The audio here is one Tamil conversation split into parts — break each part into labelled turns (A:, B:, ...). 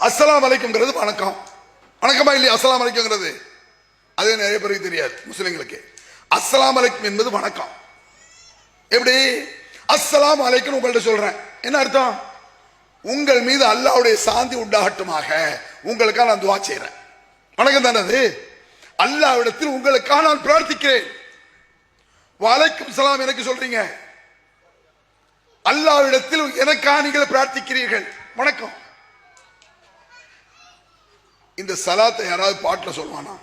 A: அஸ்ஸலாமு அலைக்கும்ங்கிறது வணக்கம். வணக்கமா இல்லையா? அஸ்ஸலாமு அலைக்கும்ங்கிறது அது நிறைய பேருக்கு தெரியாது. முஸ்லிம்களுக்கு அஸ்ஸலாமு அலைக்கும் என்பது வணக்கம். எப்படி அஸ்ஸலாமு அலைக்கும் உங்கள்ட்ட சொல்றேன், என்ன அர்த்தம்? உங்கள் மீது அல்லாஹ்வுடைய சாந்தி உண்டாகட்டுமாக உங்களுக்காக நான் துஆ செய்றேன். வணக்கம் தானே அது? அல்லாஹ்விடத்தில் உங்களுக்காக நான் பிரார்த்திக்கிறேன். வலைக்கும் சலாம் எனக்கு சொல்றீங்க, அல்லாஹ்விடத்தில் எனக்காக நீங்கள் பிரார்த்திக்கிறீர்கள். வணக்கம். இந்த சலாத்தை யாராவது பாட்டில் சொல்லுவானா?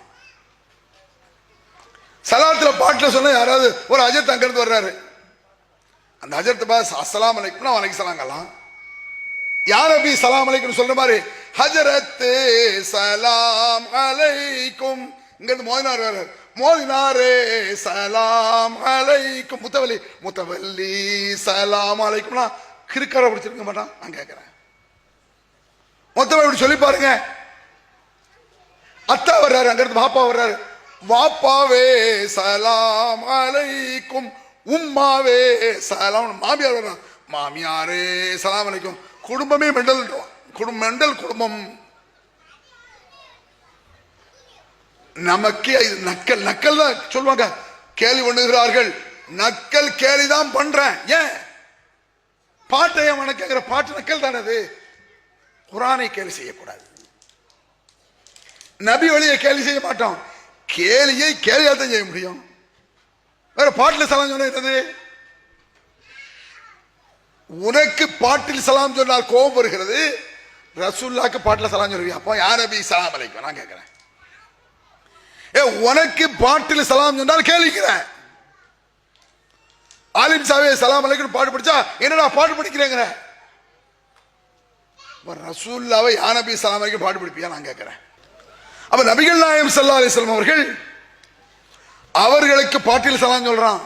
A: சலாத்துல பாட்டில் சொன்ன யாராவது ஒரு அஜத் அங்கிருந்து வர்றாரு, அந்த அஜத் பாஸ் அஸ்ஸலாமு அலைக்கும் வலைக்கும் சலாங்கலாம். யா நபி சலாம் அலைக்கும் சொல்ற மாதிரி ஹஜரத் சலாம் அலைக்கும் இங்கிருந்து மோதினார் வர்றாரு, மோதினாரே சலாம் அலைக்கும், முத்தவல்லி முத்தவல்லி சலாம் அலைக்கும்னா கிறுக்கார பிடிச்சிருக்க மாட்டான். நான் கேட்கிறேன், மொத்தம் இப்படி சொல்லி பாருங்க. அத்தா வர்றாரு, அங்கிருந்து வாப்பா வர்றாரு, வாப்பாவே சலாம் அலைக்கும், உம்மாவே சலாம், மாமியார் வர்றான், மாமியாரே சலாம் அலைக்கும். குடும்பமே மெண்டல் குடும்பம். நமக்கே நக்கல் நக்கல் தான் சொல்லுவாங்க, கேலி பண்ணுகிறார்கள். நக்கல் கேலி தான் பண்றேன். ஏன் பாட்டைய வணக்கங்கிற பாட்டு நக்கல் தானே அது. குர்ஆனை கேலி செய்யக்கூடாது, நபி வழியை கேலி செய்ய மாட்டோம். கேலியை கேலியா தான் செய்ய முடியும். வேற பாட்டில் சலாம் சொன்னது, உனக்கு பாட்டில் சலாம் சொன்னால் கோபம் வருகிறது, ரசூலுல்லாஹ்க்கு பாட்டில் சலாம் சொல்லுவியா? அப்போ யா நபி சலாம் அலைக்கும் நான் கேட்கிறேன். உனக்கு பாட்டில் சலாம் சொன்னால் கேலிக்கிறேன். ஆலிம் சாவே சலாம் அலைக்கும் பாட்டு படிச்சா என்னடா பாட்டு படிக்கிறேங்கிற? ரசூலுல்லாஹ்வை யா நபி சலாம் அலைக்கும் பாட்டு படிப்பியா நான் கேட்கிறேன். அப்ப நபிகள் நாயகம் ஸல்லல்லாஹு அலைஹி வஸல்லம் அவர்கள் அவர்களுக்கு பாட்டில் சலாம் சொல்றான்.